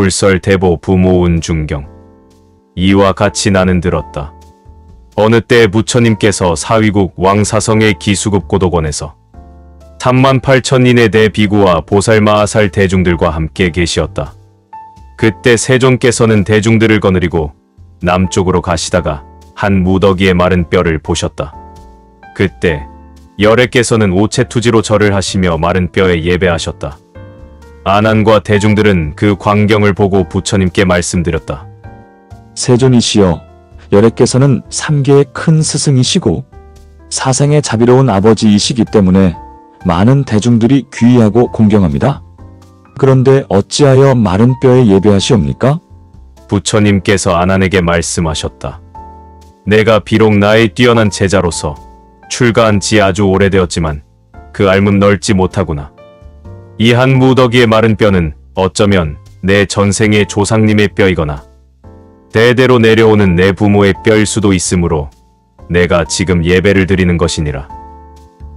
불설대보 부모운 중경. 이와 같이 나는 들었다. 어느 때 부처님께서 사위국 왕사성의 기수급 고도관에서 38,000인의 대비구와 보살마하살 대중들과 함께 계시었다. 그때 세존께서는 대중들을 거느리고 남쪽으로 가시다가 한 무더기의 마른 뼈를 보셨다. 그때 열애께서는 오체투지로 절을 하시며 마른 뼈에 예배하셨다. 아난과 대중들은 그 광경을 보고 부처님께 말씀드렸다. 세존이시여, 열애께서는 3계의 큰 스승이시고 사생의 자비로운 아버지이시기 때문에 많은 대중들이 귀의하고 공경합니다. 그런데 어찌하여 마른 뼈에 예배하시옵니까? 부처님께서 아난에게 말씀하셨다. 내가 비록 나의 뛰어난 제자로서 출가한 지 아주 오래되었지만 그 알문 넓지 못하구나. 이 한 무더기의 마른 뼈는 어쩌면 내 전생의 조상님의 뼈이거나 대대로 내려오는 내 부모의 뼈일 수도 있으므로 내가 지금 예배를 드리는 것이니라.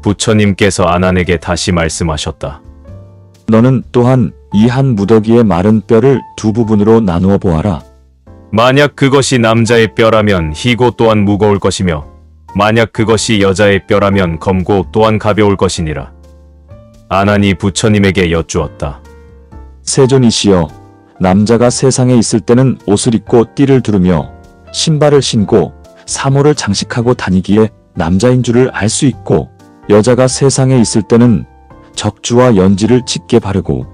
부처님께서 아난에게 다시 말씀하셨다. 너는 또한 이 한 무더기의 마른 뼈를 두 부분으로 나누어 보아라. 만약 그것이 남자의 뼈라면 희고 또한 무거울 것이며 만약 그것이 여자의 뼈라면 검고 또한 가벼울 것이니라. 아난이 부처님에게 여쭈었다. 세존이시여, 남자가 세상에 있을 때는 옷을 입고 띠를 두르며 신발을 신고 사모를 장식하고 다니기에 남자인 줄을 알 수 있고, 여자가 세상에 있을 때는 적주와 연지를 짙게 바르고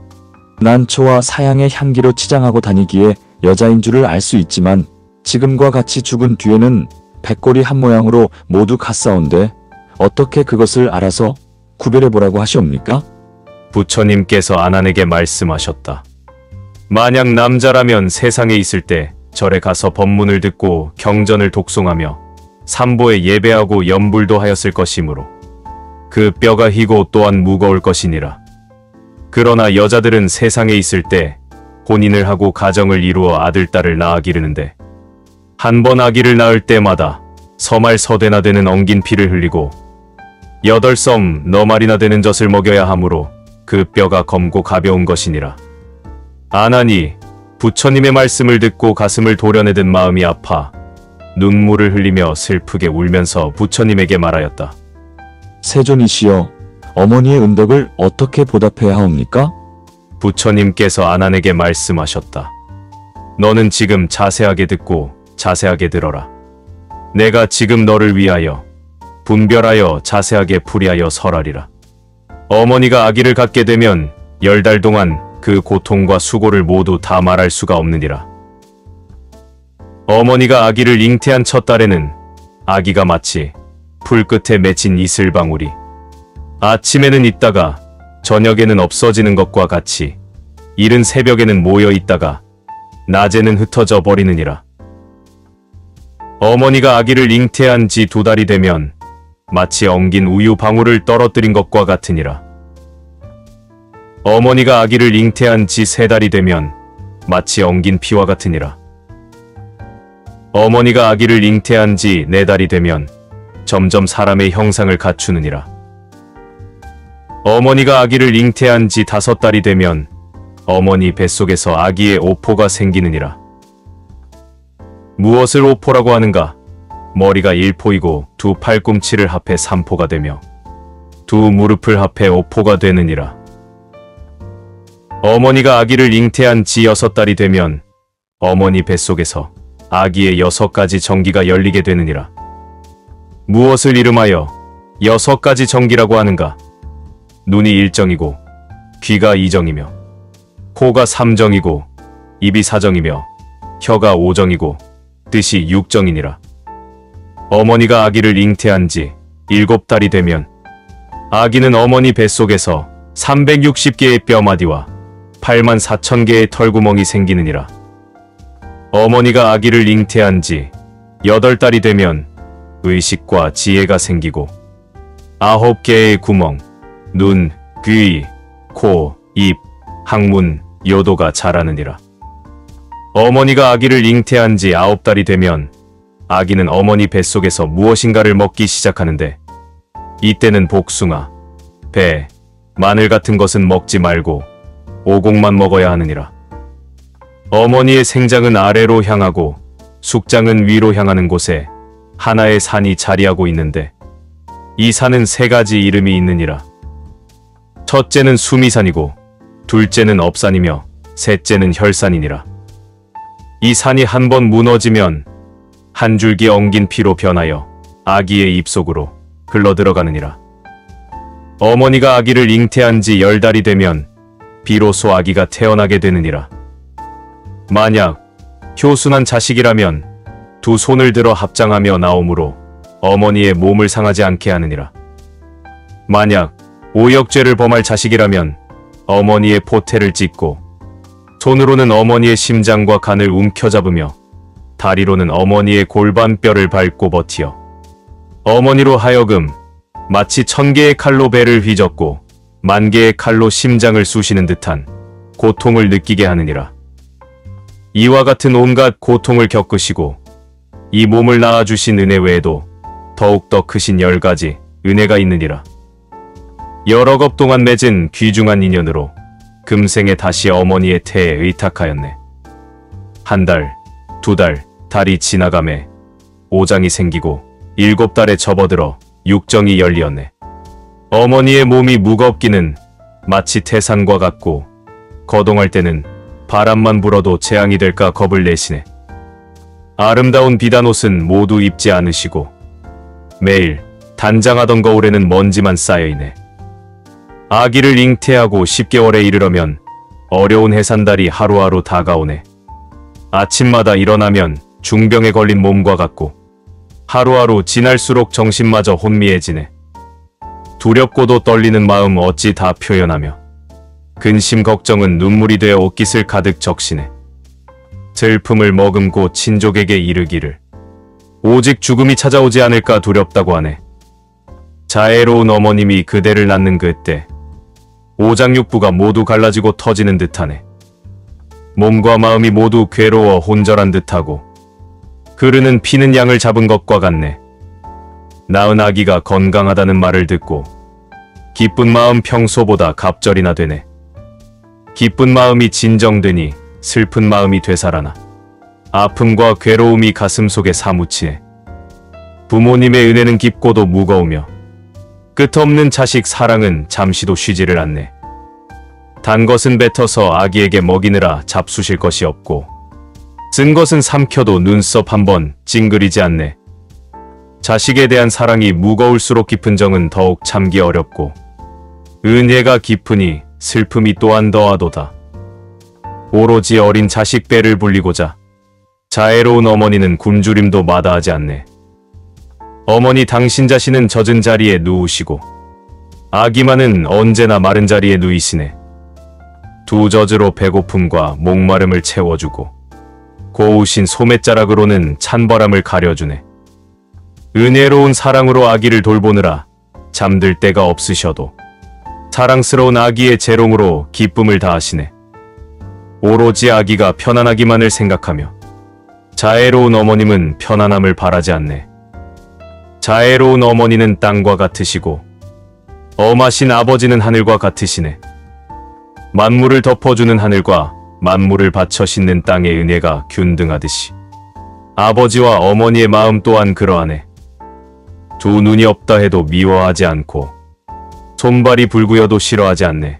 난초와 사양의 향기로 치장하고 다니기에 여자인 줄을 알 수 있지만, 지금과 같이 죽은 뒤에는 백골이 한 모양으로 모두 같사온데 어떻게 그것을 알아서 구별해보라고 하시옵니까? 부처님께서 아난에게 말씀하셨다. 만약 남자라면 세상에 있을 때 절에 가서 법문을 듣고 경전을 독송하며 삼보에 예배하고 염불도 하였을 것이므로 그 뼈가 희고 또한 무거울 것이니라. 그러나 여자들은 세상에 있을 때 혼인을 하고 가정을 이루어 아들, 딸을 낳아 기르는데 한 번 아기를 낳을 때마다 서말 서대나 되는 엉긴 피를 흘리고 8섬 너말이나 되는 젖을 먹여야 하므로 그 뼈가 검고 가벼운 것이니라. 아난이 부처님의 말씀을 듣고 가슴을 도려내든 마음이 아파 눈물을 흘리며 슬프게 울면서 부처님에게 말하였다. 세존이시여, 어머니의 은덕을 어떻게 보답해야 하옵니까? 부처님께서 아난에게 말씀하셨다. 너는 지금 자세하게 듣고 자세하게 들어라. 내가 지금 너를 위하여 분별하여 자세하게 풀이하여 설하리라. 어머니가 아기를 갖게 되면 10달 동안 그 고통과 수고를 모두 다 말할 수가 없느니라. 어머니가 아기를 잉태한 첫 달에는 아기가 마치 풀 끝에 맺힌 이슬방울이 아침에는 있다가 저녁에는 없어지는 것과 같이 이른 새벽에는 모여 있다가 낮에는 흩어져 버리느니라. 어머니가 아기를 잉태한 지 2달이 되면 마치 엉긴 우유 방울을 떨어뜨린 것과 같으니라. 어머니가 아기를 잉태한 지 3달이 되면 마치 엉긴 피와 같으니라. 어머니가 아기를 잉태한 지 4달이 되면 점점 사람의 형상을 갖추느니라. 어머니가 아기를 잉태한 지 5달이 되면 어머니 뱃속에서 아기의 오포가 생기느니라. 무엇을 오포라고 하는가? 머리가 1포이고 두 팔꿈치를 합해 3포가 되며 두 무릎을 합해 5포가 되느니라. 어머니가 아기를 잉태한 지 6달이 되면 어머니 뱃속에서 아기의 6가지 정기가 열리게 되느니라. 무엇을 이름하여 6가지 정기라고 하는가? 눈이 1정이고 귀가 2정이며 코가 3정이고 입이 4정이며 혀가 5정이고 뜻이 6정이니라. 어머니가 아기를 잉태한 지 7달이 되면 아기는 어머니 뱃속에서 360개의 뼈마디와 84,000개의 털구멍이 생기느니라. 어머니가 아기를 잉태한 지 8달이 되면 의식과 지혜가 생기고 9개의 구멍, 눈, 귀, 코, 입, 항문, 요도가 자라느니라. 어머니가 아기를 잉태한 지 9달이 되면 아기는 어머니 뱃속에서 무엇인가를 먹기 시작하는데 이때는 복숭아, 배, 마늘 같은 것은 먹지 말고 오곡만 먹어야 하느니라. 어머니의 생장은 아래로 향하고 숙장은 위로 향하는 곳에 하나의 산이 자리하고 있는데 이 산은 세 가지 이름이 있느니라. 첫째는 수미산이고 둘째는 업산이며 셋째는 혈산이니라. 이 산이 한 번 무너지면 한 줄기 엉긴 피로 변하여 아기의 입속으로 흘러들어가느니라. 어머니가 아기를 잉태한 지 10달이 되면 비로소 아기가 태어나게 되느니라. 만약 효순한 자식이라면 두 손을 들어 합장하며 나오므로 어머니의 몸을 상하지 않게 하느니라. 만약 오역죄를 범할 자식이라면 어머니의 포태를 찢고 손으로는 어머니의 심장과 간을 움켜잡으며 다리로는 어머니의 골반뼈를 밟고 버티어 어머니로 하여금 마치 1000개의 칼로 배를 휘젓고 10,000개의 칼로 심장을 쑤시는 듯한 고통을 느끼게 하느니라. 이와 같은 온갖 고통을 겪으시고 이 몸을 낳아주신 은혜 외에도 더욱더 크신 10가지 은혜가 있느니라. 여러 겁 동안 맺은 귀중한 인연으로 금생에 다시 어머니의 태에 의탁하였네. 한 달, 두 달, 달이 지나가매 오장이 생기고 7달에 접어들어 육정이 열리었네. 어머니의 몸이 무겁기는 마치 태산과 같고 거동할 때는 바람만 불어도 재앙이 될까 겁을 내시네. 아름다운 비단 옷은 모두 입지 않으시고 매일 단장하던 거울에는 먼지만 쌓여있네. 아기를 잉태하고 10개월에 이르려면 어려운 해산달이 하루하루 다가오네. 아침마다 일어나면 중병에 걸린 몸과 같고 하루하루 지날수록 정신마저 혼미해지네. 두렵고도 떨리는 마음 어찌 다 표현하며 근심 걱정은 눈물이 되어 옷깃을 가득 적시네. 슬픔을 머금고 친족에게 이르기를 오직 죽음이 찾아오지 않을까 두렵다고 하네. 자애로운 어머님이 그대를 낳는 그때 오장육부가 모두 갈라지고 터지는 듯하네. 몸과 마음이 모두 괴로워 혼절한 듯하고 흐르는 피는 양을 잡은 것과 같네. 낳은 아기가 건강하다는 말을 듣고 기쁜 마음 평소보다 갑절이나 되네. 기쁜 마음이 진정되니 슬픈 마음이 되살아나 아픔과 괴로움이 가슴속에 사무치네. 부모님의 은혜는 깊고도 무거우며 끝없는 자식 사랑은 잠시도 쉬지를 않네. 단 것은 뱉어서 아기에게 먹이느라 잡수실 것이 없고 쓴 것은 삼켜도 눈썹 한번 찡그리지 않네. 자식에 대한 사랑이 무거울수록 깊은 정은 더욱 참기 어렵고 은혜가 깊으니 슬픔이 또한 더하도다. 오로지 어린 자식 배를 불리고자 자애로운 어머니는 굶주림도 마다하지 않네. 어머니 당신 자신은 젖은 자리에 누우시고 아기만은 언제나 마른 자리에 누이시네. 두 젖으로 배고픔과 목마름을 채워주고 고우신 소매자락으로는 찬바람을 가려주네. 은혜로운 사랑으로 아기를 돌보느라 잠들 때가 없으셔도 사랑스러운 아기의 재롱으로 기쁨을 다하시네. 오로지 아기가 편안하기만을 생각하며 자애로운 어머님은 편안함을 바라지 않네. 자애로운 어머니는 땅과 같으시고 엄하신 아버지는 하늘과 같으시네. 만물을 덮어주는 하늘과 만물을 받쳐 싣는 땅의 은혜가 균등하듯이 아버지와 어머니의 마음 또한 그러하네. 두 눈이 없다 해도 미워하지 않고 손발이 불구여도 싫어하지 않네.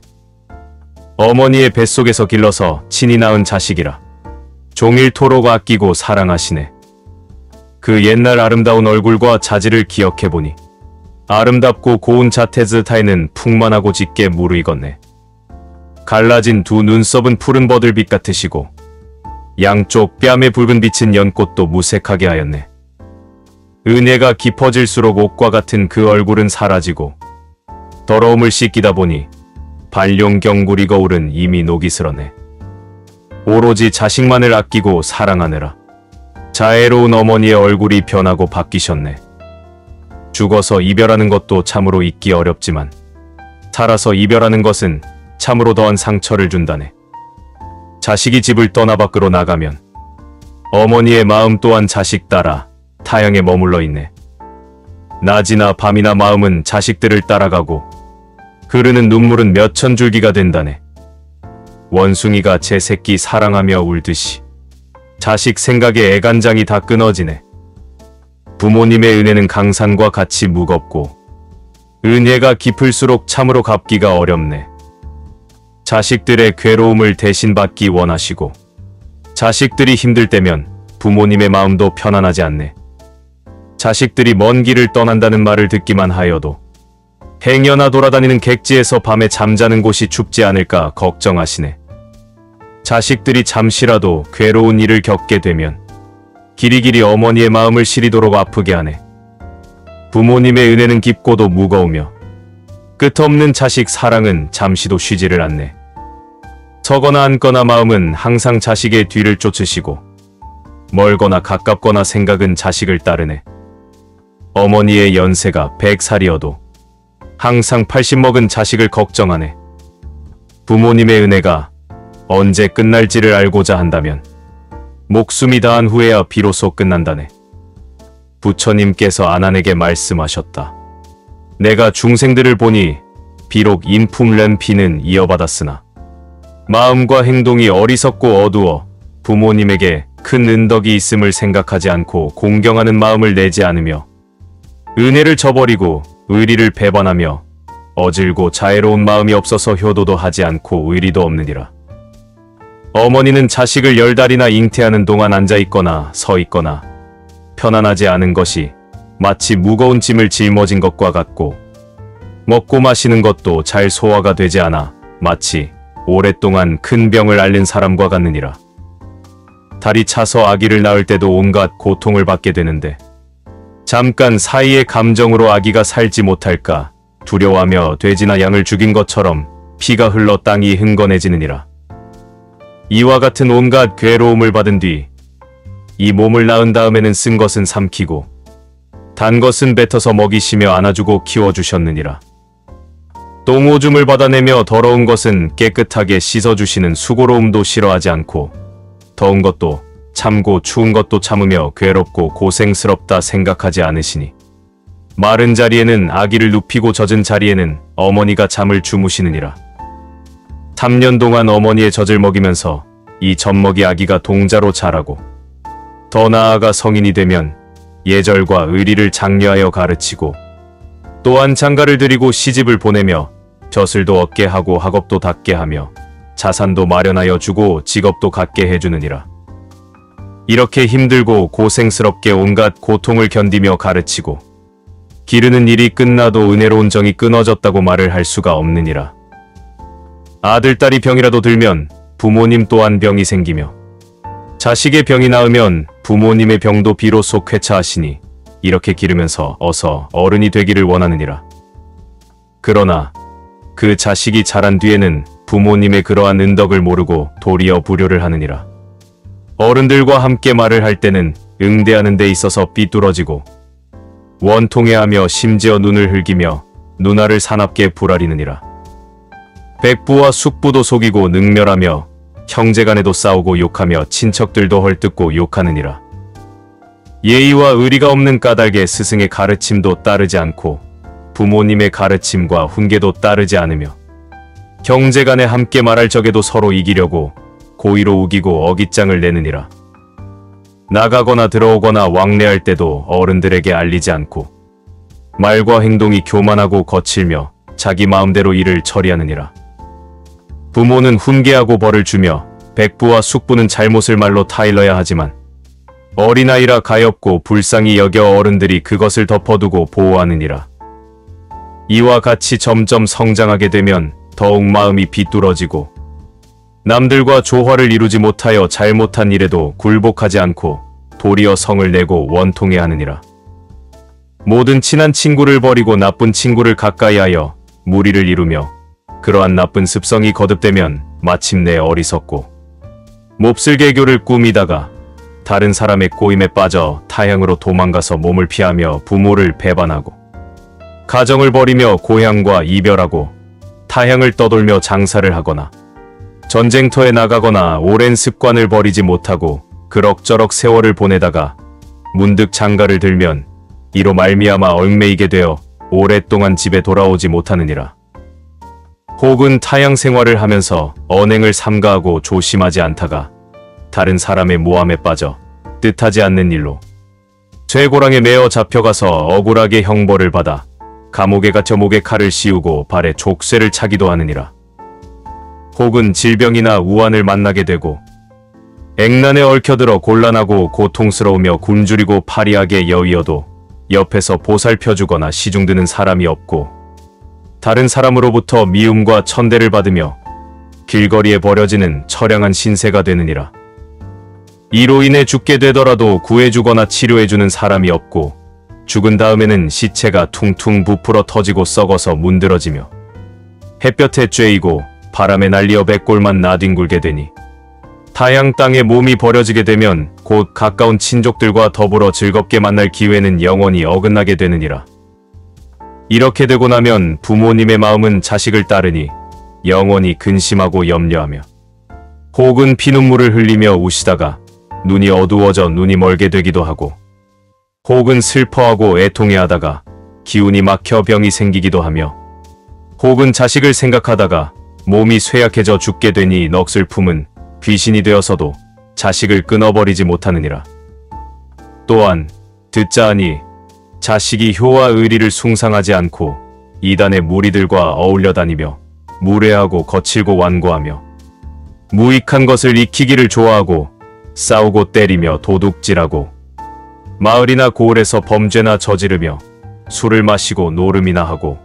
어머니의 뱃속에서 길러서 친히 낳은 자식이라 종일토록 아끼고 사랑하시네. 그 옛날 아름다운 얼굴과 자질을 기억해보니 아름답고 고운 자태즈타에는 풍만하고 짙게 무르익었네. 갈라진 두 눈썹은 푸른 버들빛 같으시고 양쪽 뺨에 붉은 빛은 연꽃도 무색하게 하였네. 은혜가 깊어질수록 옷과 같은 그 얼굴은 사라지고 더러움을 씻기다 보니 발룡경구리 거울은 이미 녹이 슬어네. 오로지 자식만을 아끼고 사랑하느라 자애로운 어머니의 얼굴이 변하고 바뀌셨네. 죽어서 이별하는 것도 참으로 잊기 어렵지만 살아서 이별하는 것은 참으로 더한 상처를 준다네. 자식이 집을 떠나 밖으로 나가면 어머니의 마음 또한 자식 따라 타향에 머물러 있네. 낮이나 밤이나 마음은 자식들을 따라가고 흐르는 눈물은 몇천 줄기가 된다네. 원숭이가 제 새끼 사랑하며 울듯이 자식 생각에 애간장이 다 끊어지네. 부모님의 은혜는 강산과 같이 무겁고 은혜가 깊을수록 참으로 갚기가 어렵네. 자식들의 괴로움을 대신 받기 원하시고 자식들이 힘들 때면 부모님의 마음도 편안하지 않네. 자식들이 먼 길을 떠난다는 말을 듣기만 하여도 행여나 돌아다니는 객지에서 밤에 잠자는 곳이 춥지 않을까 걱정하시네. 자식들이 잠시라도 괴로운 일을 겪게 되면 길이길이 어머니의 마음을 시리도록 아프게 하네. 부모님의 은혜는 깊고도 무거우며 끝없는 자식 사랑은 잠시도 쉬지를 않네. 서거나 앉거나 마음은 항상 자식의 뒤를 쫓으시고 멀거나 가깝거나 생각은 자식을 따르네. 어머니의 연세가 100살이어도 항상 80 먹은 자식을 걱정하네. 부모님의 은혜가 언제 끝날지를 알고자 한다면 목숨이 다한 후에야 비로소 끝난다네. 부처님께서 아난에게 말씀하셨다. 내가 중생들을 보니 비록 인품련 피는 이어받았으나 마음과 행동이 어리석고 어두워 부모님에게 큰 은덕이 있음을 생각하지 않고 공경하는 마음을 내지 않으며 은혜를 저버리고 의리를 배반하며 어질고 자애로운 마음이 없어서 효도도 하지 않고 의리도 없느니라. 어머니는 자식을 10달이나 잉태하는 동안 앉아있거나 서있거나 편안하지 않은 것이 마치 무거운 짐을 짊어진 것과 같고 먹고 마시는 것도 잘 소화가 되지 않아 마치 오랫동안 큰 병을 앓는 사람과 같느니라. 달이 차서 아기를 낳을 때도 온갖 고통을 받게 되는데 잠깐 사이의 감정으로 아기가 살지 못할까 두려워하며 돼지나 양을 죽인 것처럼 피가 흘러 땅이 흥건해지느니라. 이와 같은 온갖 괴로움을 받은 뒤 이 몸을 낳은 다음에는 쓴 것은 삼키고 단 것은 뱉어서 먹이시며 안아주고 키워주셨느니라. 똥오줌을 받아내며 더러운 것은 깨끗하게 씻어주시는 수고로움도 싫어하지 않고 더운 것도 참고 추운 것도 참으며 괴롭고 고생스럽다 생각하지 않으시니 마른 자리에는 아기를 눕히고 젖은 자리에는 어머니가 잠을 주무시느니라. 3년 동안 어머니의 젖을 먹이면서 이 젖먹이 아기가 동자로 자라고 더 나아가 성인이 되면 예절과 의리를 장려하여 가르치고 또한 장가를 들이고 시집을 보내며 벼슬도 얻게 하고 학업도 닦게 하며 자산도 마련하여 주고 직업도 갖게 해주느니라. 이렇게 힘들고 고생스럽게 온갖 고통을 견디며 가르치고 기르는 일이 끝나도 은혜로운 정이 끊어졌다고 말을 할 수가 없느니라. 아들, 딸이 병이라도 들면 부모님 또한 병이 생기며 자식의 병이 나으면 부모님의 병도 비로소 쾌차하시니 이렇게 기르면서 어서 어른이 되기를 원하느니라. 그러나 그 자식이 자란 뒤에는 부모님의 그러한 은덕을 모르고 도리어 불효를 하느니라. 어른들과 함께 말을 할 때는 응대하는 데 있어서 삐뚤어지고 원통해하며 심지어 눈을 흘기며 누나를 사납게 불아리느니라. 백부와 숙부도 속이고 능멸하며 형제간에도 싸우고 욕하며 친척들도 헐뜯고 욕하느니라. 예의와 의리가 없는 까닭에 스승의 가르침도 따르지 않고 부모님의 가르침과 훈계도 따르지 않으며 형제간에 함께 말할 적에도 서로 이기려고 고의로 우기고 어깃장을 내느니라. 나가거나 들어오거나 왕래할 때도 어른들에게 알리지 않고 말과 행동이 교만하고 거칠며 자기 마음대로 일을 처리하느니라. 부모는 훈계하고 벌을 주며 백부와 숙부는 잘못을 말로 타일러야 하지만 어린아이라 가엾고 불쌍히 여겨 어른들이 그것을 덮어두고 보호하느니라. 이와 같이 점점 성장하게 되면 더욱 마음이 비뚤어지고 남들과 조화를 이루지 못하여 잘못한 일에도 굴복하지 않고 도리어 성을 내고 원통해 하느니라. 모든 친한 친구를 버리고 나쁜 친구를 가까이하여 무리를 이루며 그러한 나쁜 습성이 거듭되면 마침내 어리석고 몹쓸 개교를 꾸미다가 다른 사람의 꼬임에 빠져 타향으로 도망가서 몸을 피하며 부모를 배반하고 가정을 버리며 고향과 이별하고 타향을 떠돌며 장사를 하거나 전쟁터에 나가거나 오랜 습관을 버리지 못하고 그럭저럭 세월을 보내다가 문득 장가를 들면 이로 말미암아 얽매이게 되어 오랫동안 집에 돌아오지 못하느니라. 혹은 타양 생활을 하면서 언행을 삼가하고 조심하지 않다가 다른 사람의 모함에 빠져 뜻하지 않는 일로 쇠고랑에 매어 잡혀가서 억울하게 형벌을 받아 감옥에 갇혀 목에 칼을 씌우고 발에 족쇄를 차기도 하느니라. 혹은 질병이나 우환을 만나게 되고 액난에 얽혀들어 곤란하고 고통스러우며 굶주리고 파리하게 여위어도 옆에서 보살펴주거나 시중드는 사람이 없고 다른 사람으로부터 미움과 천대를 받으며 길거리에 버려지는 처량한 신세가 되느니라. 이로 인해 죽게 되더라도 구해주거나 치료해주는 사람이 없고 죽은 다음에는 시체가 퉁퉁 부풀어 터지고 썩어서 문드러지며 햇볕에 쬐이고 바람에 날리어 백골만 나뒹굴게 되니 타양 땅에 몸이 버려지게 되면 곧 가까운 친족들과 더불어 즐겁게 만날 기회는 영원히 어긋나게 되느니라. 이렇게 되고 나면 부모님의 마음은 자식을 따르니 영원히 근심하고 염려하며 혹은 피눈물을 흘리며 우시다가 눈이 어두워져 눈이 멀게 되기도 하고 혹은 슬퍼하고 애통해하다가 기운이 막혀 병이 생기기도 하며 혹은 자식을 생각하다가 몸이 쇠약해져 죽게 되니 넋을 품은 귀신이 되어서도 자식을 끊어버리지 못하느니라. 또한 듣자 하니 자식이 효와 의리를 숭상하지 않고 이단의 무리들과 어울려 다니며 무례하고 거칠고 완고하며 무익한 것을 익히기를 좋아하고 싸우고 때리며 도둑질하고 마을이나 고을에서 범죄나 저지르며 술을 마시고 노름이나 하고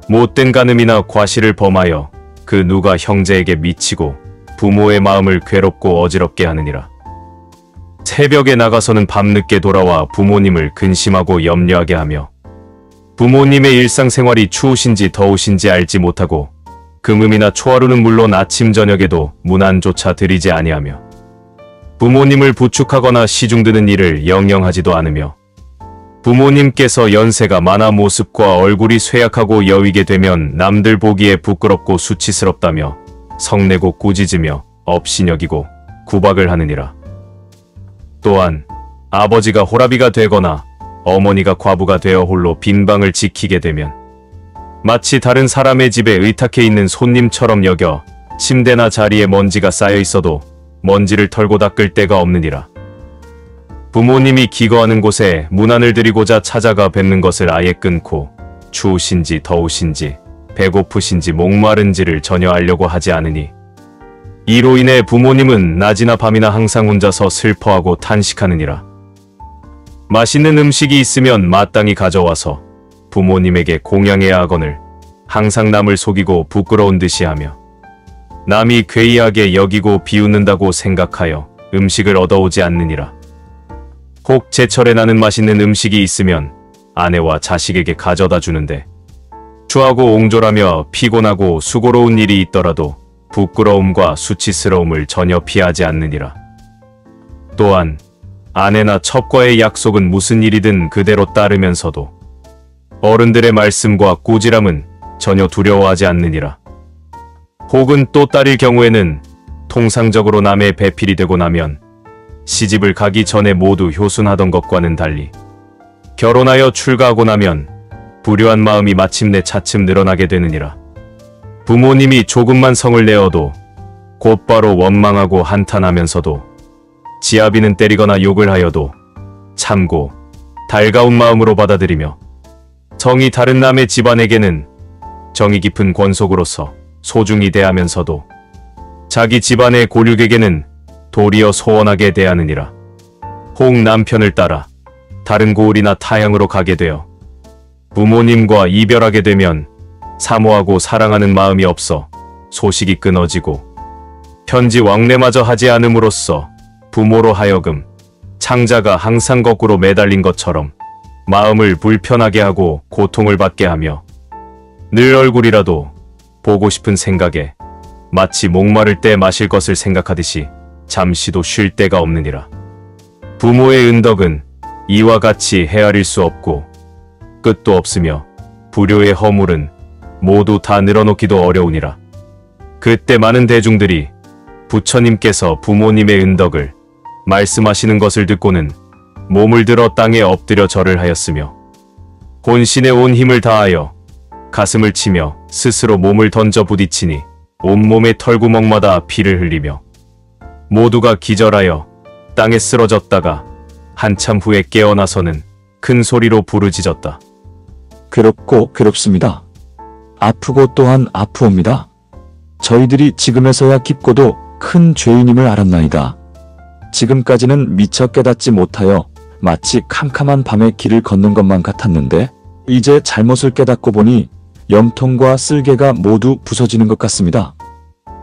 못된 간음이나 과실을 범하여 그 누가 형제에게 미치고 부모의 마음을 괴롭고 어지럽게 하느니라. 새벽에 나가서는 밤늦게 돌아와 부모님을 근심하고 염려하게 하며 부모님의 일상생활이 추우신지 더우신지 알지 못하고 금음이나 초하루는 물론 아침 저녁에도 문안조차 드리지 아니하며 부모님을 부축하거나 시중드는 일을 영영하지도 않으며 부모님께서 연세가 많아 모습과 얼굴이 쇠약하고 여위게 되면 남들 보기에 부끄럽고 수치스럽다며 성내고 꾸짖으며 업신여기고 구박을 하느니라. 또한 아버지가 호라비가 되거나 어머니가 과부가 되어 홀로 빈방을 지키게 되면 마치 다른 사람의 집에 의탁해 있는 손님처럼 여겨 침대나 자리에 먼지가 쌓여 있어도 먼지를 털고 닦을 데가 없느니라. 부모님이 기거하는 곳에 문안을 드리고자 찾아가 뵙는 것을 아예 끊고 추우신지 더우신지 배고프신지 목마른지를 전혀 알려고 하지 않으니 이로 인해 부모님은 낮이나 밤이나 항상 혼자서 슬퍼하고 탄식하느니라. 맛있는 음식이 있으면 마땅히 가져와서 부모님에게 공양해야 하거늘 항상 남을 속이고 부끄러운 듯이 하며 남이 괴이하게 여기고 비웃는다고 생각하여 음식을 얻어오지 않느니라. 혹 제철에 나는 맛있는 음식이 있으면 아내와 자식에게 가져다 주는데 추하고 옹졸하며 피곤하고 수고로운 일이 있더라도 부끄러움과 수치스러움을 전혀 피하지 않느니라. 또한 아내나 첩과의 약속은 무슨 일이든 그대로 따르면서도 어른들의 말씀과 꾸지람은 전혀 두려워하지 않느니라. 혹은 또 딸일 경우에는 통상적으로 남의 배필이 되고 나면 시집을 가기 전에 모두 효순하던 것과는 달리 결혼하여 출가하고 나면 불효한 마음이 마침내 차츰 늘어나게 되느니라. 부모님이 조금만 성을 내어도 곧바로 원망하고 한탄하면서도 지아비는 때리거나 욕을 하여도 참고 달가운 마음으로 받아들이며 성이 다른 남의 집안에게는 정이 깊은 권속으로서 소중히 대하면서도 자기 집안의 고륙에게는 도리어 소원하게 대하느니라. 혹 남편을 따라 다른 고을이나 타양으로 가게 되어 부모님과 이별하게 되면 사모하고 사랑하는 마음이 없어 소식이 끊어지고 편지 왕래마저 하지 않음으로써 부모로 하여금 창자가 항상 거꾸로 매달린 것처럼 마음을 불편하게 하고 고통을 받게 하며 늘 얼굴이라도 보고 싶은 생각에 마치 목마를 때 마실 것을 생각하듯이 잠시도 쉴 데가 없느니라. 부모의 은덕은 이와 같이 헤아릴 수 없고 끝도 없으며 불효의 허물은 모두 다 늘어놓기도 어려우니라. 그때 많은 대중들이 부처님께서 부모님의 은덕을 말씀하시는 것을 듣고는 몸을 들어 땅에 엎드려 절을 하였으며 혼신의 온 힘을 다하여 가슴을 치며 스스로 몸을 던져 부딪히니 온몸의 털구멍마다 피를 흘리며 모두가 기절하여 땅에 쓰러졌다가 한참 후에 깨어나서는 큰 소리로 부르짖었다. 괴롭고 괴롭습니다. 아프고 또한 아프옵니다. 저희들이 지금에서야 깊고도 큰 죄인임을 알았나이다. 지금까지는 미처 깨닫지 못하여 마치 캄캄한 밤에 길을 걷는 것만 같았는데 이제 잘못을 깨닫고 보니 염통과 쓸개가 모두 부서지는 것 같습니다.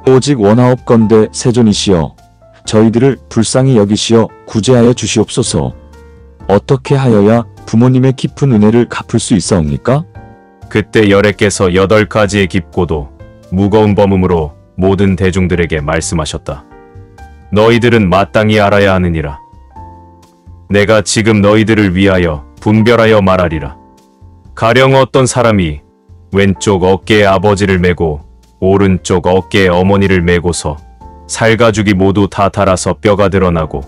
오직 원하옵건대 세존이시여 저희들을 불쌍히 여기시어 구제하여 주시옵소서. 어떻게 하여야 부모님의 깊은 은혜를 갚을 수 있사옵니까? 그때 열애께서 8가지의 깊고도 무거운 범음으로 모든 대중들에게 말씀하셨다. 너희들은 마땅히 알아야 하느니라. 내가 지금 너희들을 위하여 분별하여 말하리라. 가령 어떤 사람이 왼쪽 어깨에 아버지를 메고 오른쪽 어깨에 어머니를 메고서 살가죽이 모두 다 닳아서 뼈가 드러나고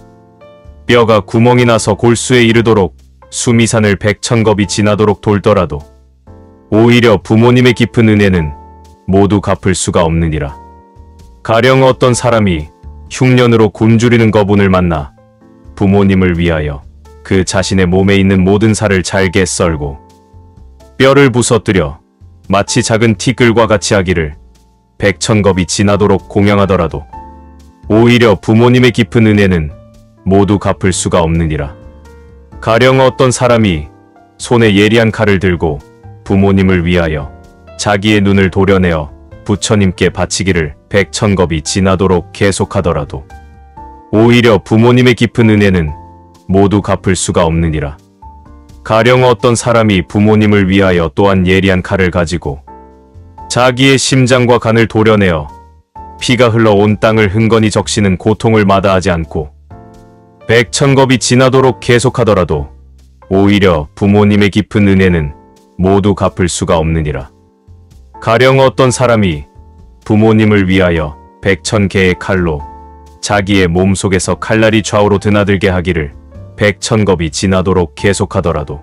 뼈가 구멍이 나서 골수에 이르도록 수미산을 100,000겁이 지나도록 돌더라도 오히려 부모님의 깊은 은혜는 모두 갚을 수가 없느니라. 가령 어떤 사람이 흉년으로 굶주리는 거분을 만나 부모님을 위하여 그 자신의 몸에 있는 모든 살을 잘게 썰고 뼈를 부서뜨려 마치 작은 티끌과 같이 하기를 100,000겁이 지나도록 공양하더라도 오히려 부모님의 깊은 은혜는 모두 갚을 수가 없느니라. 가령 어떤 사람이 손에 예리한 칼을 들고 부모님을 위하여 자기의 눈을 도려내어 부처님께 바치기를 100,000겁이 지나도록 계속하더라도 오히려 부모님의 깊은 은혜는 모두 갚을 수가 없느니라. 가령 어떤 사람이 부모님을 위하여 또한 예리한 칼을 가지고 자기의 심장과 간을 도려내어 피가 흘러 온 땅을 흥건히 적시는 고통을 마다하지 않고 100,000겁이 지나도록 계속하더라도 오히려 부모님의 깊은 은혜는 모두 갚을 수가 없느니라. 가령 어떤 사람이 부모님을 위하여 100,000개의 칼로 자기의 몸속에서 칼날이 좌우로 드나들게 하기를 100,000겁이 지나도록 계속하더라도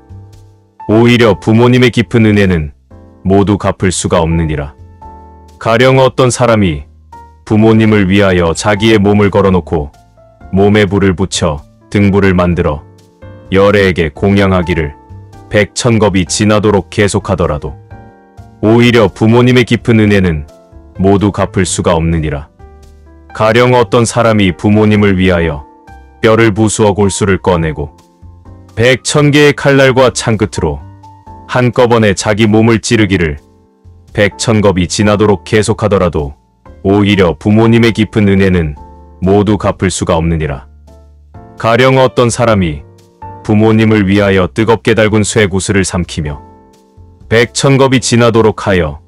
오히려 부모님의 깊은 은혜는 모두 갚을 수가 없느니라. 가령 어떤 사람이 부모님을 위하여 자기의 몸을 걸어놓고 몸에 불을 붙여 등불을 만들어 열애에게 공양하기를 100,000겁이 지나도록 계속하더라도 오히려 부모님의 깊은 은혜는 모두 갚을 수가 없느니라. 가령 어떤 사람이 부모님을 위하여 뼈를 부수어 골수를 꺼내고 100,000개의 칼날과 창끝으로 한꺼번에 자기 몸을 찌르기를 100,000겁이 지나도록 계속하더라도 오히려 부모님의 깊은 은혜는 모두 갚을 수가 없느니라. 가령 어떤 사람이 부모님을 위하여 뜨겁게 달군 쇠구슬을 삼키며 100,000겁이 지나도록 하여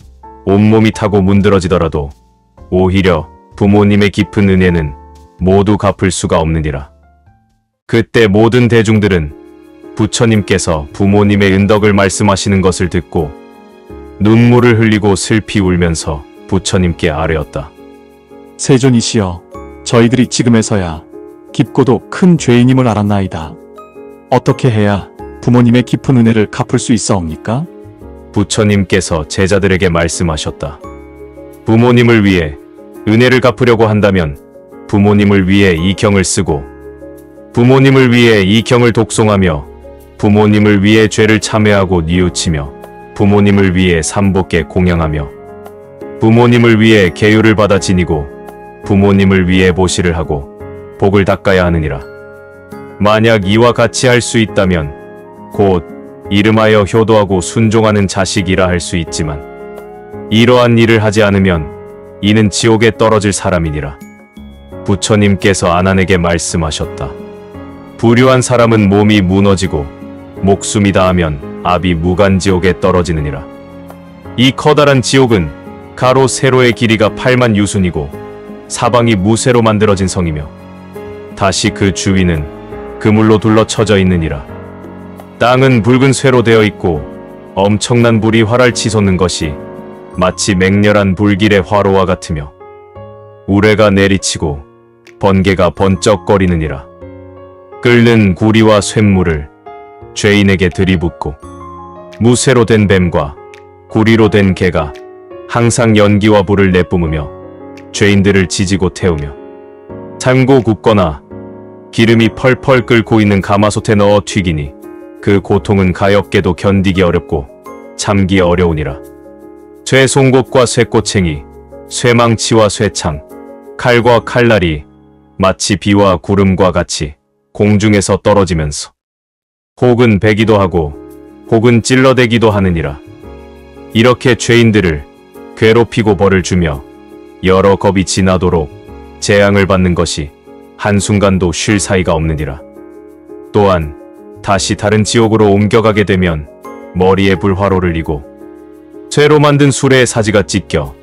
온몸이 타고 문드러지더라도 오히려 부모님의 깊은 은혜는 모두 갚을 수가 없느니라. 그때 모든 대중들은 부처님께서 부모님의 은덕을 말씀하시는 것을 듣고 눈물을 흘리고 슬피 울면서 부처님께 아뢰었다. 세존이시여, 저희들이 지금에서야 깊고도 큰 죄인임을 알았나이다. 어떻게 해야 부모님의 깊은 은혜를 갚을 수 있사옵니까? 부처님께서 제자들에게 말씀하셨다. 부모님을 위해 은혜를 갚으려고 한다면 부모님을 위해 이 경을 쓰고 부모님을 위해 이 경을 독송하며 부모님을 위해 죄를 참회하고 뉘우치며 부모님을 위해 삼복계 공양하며 부모님을 위해 계율을 받아 지니고 부모님을 위해 보시를 하고 복을 닦아야 하느니라. 만약 이와 같이 할 수 있다면 곧 이름하여 효도하고 순종하는 자식이라 할 수 있지만 이러한 일을 하지 않으면 이는 지옥에 떨어질 사람이니라. 부처님께서 아난에게 말씀하셨다. 불효한 사람은 몸이 무너지고 목숨이 다하면 압이 무간지옥에 떨어지느니라. 이 커다란 지옥은 가로 세로의 길이가 8만 유순이고 사방이 무쇠로 만들어진 성이며 다시 그 주위는 그물로 둘러쳐져 있느니라. 땅은 붉은 쇠로 되어 있고 엄청난 불이 활활 치솟는 것이 마치 맹렬한 불길의 화로와 같으며 우레가 내리치고 번개가 번쩍거리느니라. 끓는 구리와 쇳물을 죄인에게 들이붓고 무쇠로 된 뱀과 구리로 된 개가 항상 연기와 불을 내뿜으며 죄인들을 지지고 태우며 삶고 굽거나 기름이 펄펄 끓고 있는 가마솥에 넣어 튀기니 그 고통은 가엾게도 견디기 어렵고 참기 어려우니라. 쇠송곳과 쇠꼬챙이, 쇠망치와 쇠창, 칼과 칼날이 마치 비와 구름과 같이 공중에서 떨어지면서 혹은 베기도 하고 혹은 찔러대기도 하느니라. 이렇게 죄인들을 괴롭히고 벌을 주며 여러 겁이 지나도록 재앙을 받는 것이 한순간도 쉴 사이가 없느니라. 또한 다시 다른 지옥으로 옮겨가게 되면 머리에 불화로를 이고 쇠로 만든 수레에 사지가 찢겨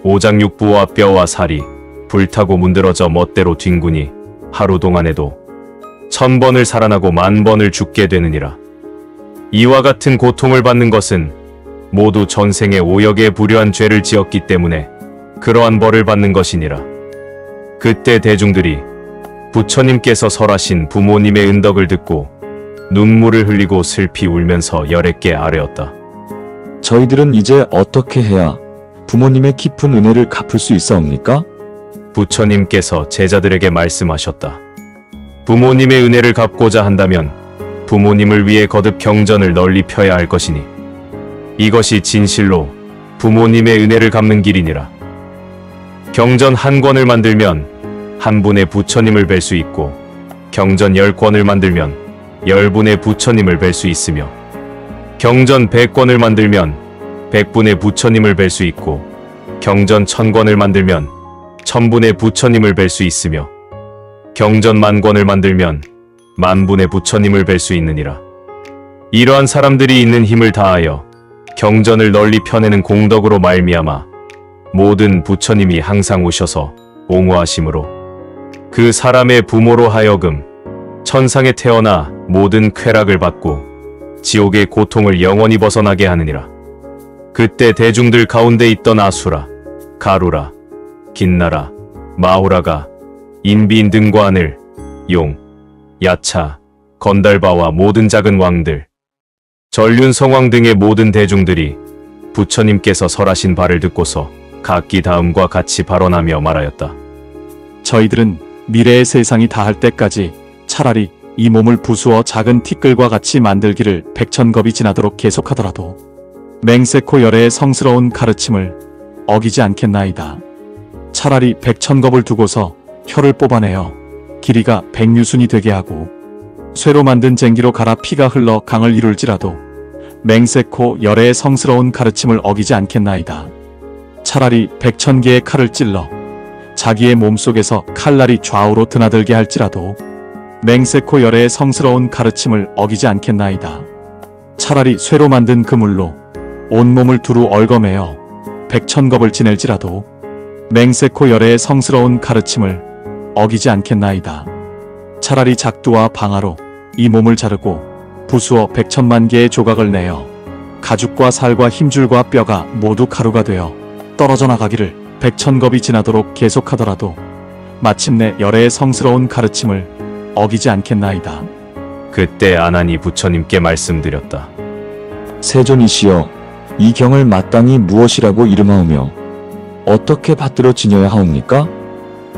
오장육부와 뼈와 살이 불타고 문드러져 멋대로 뒹구니 하루 동안에도 1000번을 살아나고 10,000번을 죽게 되느니라. 이와 같은 고통을 받는 것은 모두 전생에 오역에 불효한 죄를 지었기 때문에 그러한 벌을 받는 것이니라. 그때 대중들이 부처님께서 설하신 부모님의 은덕을 듣고 눈물을 흘리고 슬피 울면서 열애께 아뢰었다. 저희들은 이제 어떻게 해야 부모님의 깊은 은혜를 갚을 수 있사옵니까? 부처님께서 제자들에게 말씀하셨다. 부모님의 은혜를 갚고자 한다면 부모님을 위해 거듭 경전을 널리 펴야 할 것이니 이것이 진실로 부모님의 은혜를 갚는 길이니라. 경전 한 권을 만들면 한 분의 부처님을 뵐 수 있고 경전 10권을 만들면 10분의 부처님을 뵐 수 있으며 경전 100권을 만들면 100분의 부처님을 뵐 수 있고 경전 1000권을 만들면 1000분의 부처님을 뵐 수 있으며 경전 10,000권을 만들면 10,000분의 부처님을 뵐 수 있느니라. 이러한 사람들이 있는 힘을 다하여 경전을 널리 펴내는 공덕으로 말미암아 모든 부처님이 항상 오셔서 옹호하심으로 그 사람의 부모로 하여금 천상에 태어나 모든 쾌락을 받고 지옥의 고통을 영원히 벗어나게 하느니라. 그때 대중들 가운데 있던 아수라, 가루라, 긴나라, 마호라가 인비인 등과 하늘, 용, 야차, 건달바와 모든 작은 왕들, 전륜성왕 등의 모든 대중들이 부처님께서 설하신 바를 듣고서 각기 다음과 같이 발언하며 말하였다. 저희들은 미래의 세상이 다할 때까지 차라리 이 몸을 부수어 작은 티끌과 같이 만들기를 100,000겁이 지나도록 계속하더라도 맹세코 열애의 성스러운 가르침을 어기지 않겠나이다. 차라리 100,000겁을 두고서 혀를 뽑아내어 길이가 100유순이 되게 하고 쇠로 만든 쟁기로 갈아 피가 흘러 강을 이룰지라도 맹세코 열애의 성스러운 가르침을 어기지 않겠나이다. 차라리 100,000개의 칼을 찔러 자기의 몸속에서 칼날이 좌우로 드나들게 할지라도 맹세코 열애의 성스러운 가르침을 어기지 않겠나이다. 차라리 쇠로 만든 그물로 온몸을 두루 얽어매어 100,000겁을 지낼지라도 맹세코 열애의 성스러운 가르침을 어기지 않겠나이다. 차라리 작두와 방아로 이 몸을 자르고 부수어 100,000만 개의 조각을 내어 가죽과 살과 힘줄과 뼈가 모두 가루가 되어 떨어져 나가기를 100,000겁이 지나도록 계속하더라도 마침내 열애의 성스러운 가르침을 어기지 않겠나이다. 그때 아난이 부처님께 말씀드렸다. 세존이시여, 이 경을 마땅히 무엇이라고 이름하오며 어떻게 받들어 지녀야 하옵니까?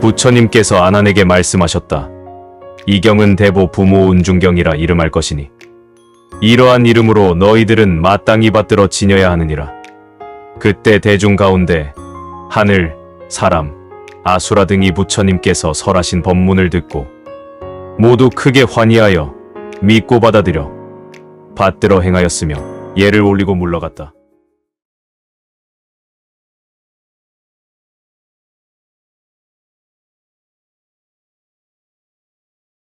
부처님께서 아난에게 말씀하셨다. 이 경은 대보 부모 운중경이라 이름할 것이니 이러한 이름으로 너희들은 마땅히 받들어 지녀야 하느니라. 그때 대중 가운데 하늘, 사람, 아수라 등이 부처님께서 설하신 법문을 듣고 모두 크게 환희하여 믿고 받아들여 받들어 행하였으며 예를 올리고 물러갔다.